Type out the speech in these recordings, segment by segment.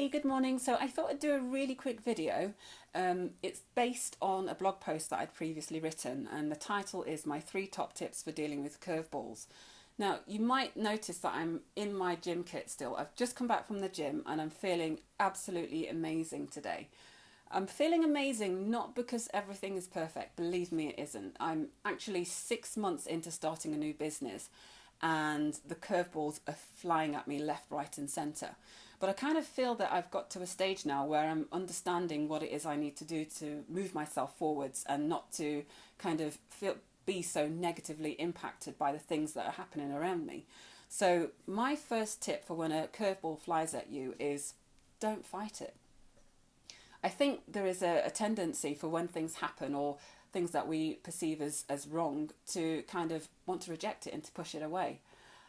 Hey, good morning. So I thought I'd do a really quick video. It's based on a blog post that I'd previously written, and the title is My 3 Top Tips for Dealing with Curveballs. Now, you might notice that I'm in my gym kit still. I've just come back from the gym and I'm feeling absolutely amazing today. I'm feeling amazing not because everything is perfect, believe me, it isn't. I'm actually 6 months into starting a new business and the curveballs are flying at me left, right, and centre. But I kind of feel that I've got to a stage now where I'm understanding what it is I need to do to move myself forwards and not to kind of be so negatively impacted by the things that are happening around me. So my first tip for when a curveball flies at you is don't fight it. I think there is a tendency for when things happen or things that we perceive as wrong to kind of want to reject it and to push it away.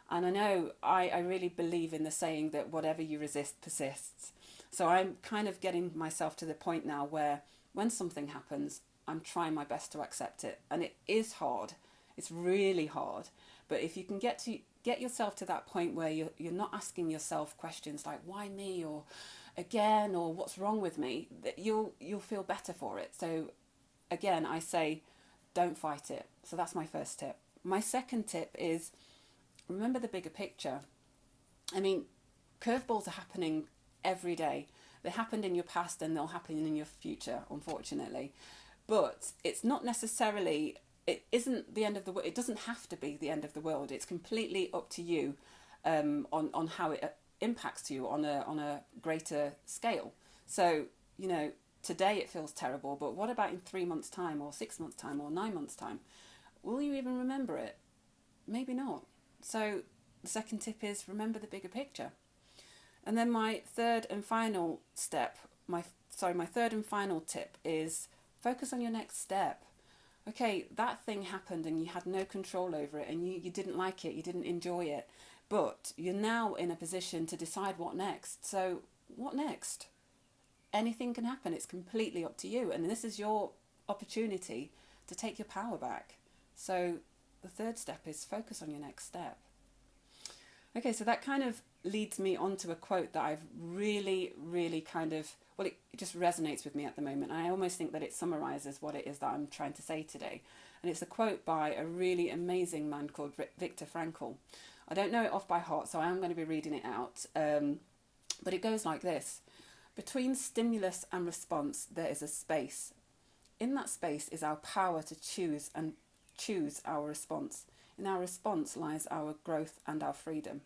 And I know I really believe in the saying that whatever you resist persists. So I'm kind of getting myself to the point now where when something happens, I'm trying my best to accept it. And it is hard. It's really hard. But if you can get yourself to that point where you're not asking yourself questions like why me or again or what's wrong with me, that you'll feel better for it. So again, I say don't fight it. So that's my first tip. My second tip is remember the bigger picture. I mean, curveballs are happening every day. They happened in your past and they'll happen in your future, unfortunately. But it's not necessarily, it isn't the end of the world. It doesn't have to be the end of the world. It's completely up to you on how it impacts you on a greater scale. So, today it feels terrible, but what about in 3 months' time or 6 months' time or 9 months' time? Will you even remember it? Maybe not. So the second tip is remember the bigger picture. And then my third and final tip is focus on your next step. Okay, that thing happened and you had no control over it and you didn't like it, you didn't enjoy it, but you're now in a position to decide what next. So what next? Anything can happen. It's completely up to you. And this is your opportunity to take your power back. So the third step is focus on your next step. Okay, so that kind of leads me on to a quote that I've really it just resonates with me at the moment. I almost think that it summarizes what it is that I'm trying to say today. And it's a quote by a really amazing man called Viktor Frankl. I don't know it off by heart, so I am going to be reading it out. But it goes like this. Between stimulus and response, there is a space. In that space is our power to choose our response. In our response lies our growth and our freedom.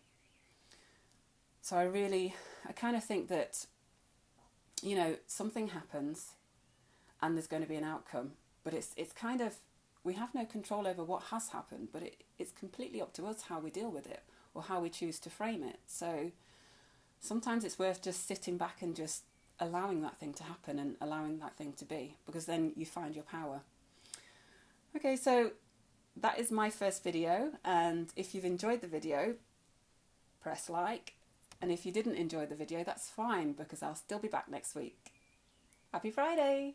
So I kind of think that, something happens and there's going to be an outcome, but it's kind of, we have no control over what has happened, but it's completely up to us how we deal with it or how we choose to frame it. So sometimes it's worth just sitting back and just allowing that thing to happen and allowing that thing to be, because then you find your power. Okay, so that is my first video, and if you've enjoyed the video, press like, and if you didn't enjoy the video, that's fine, because I'll still be back next week. Happy Friday!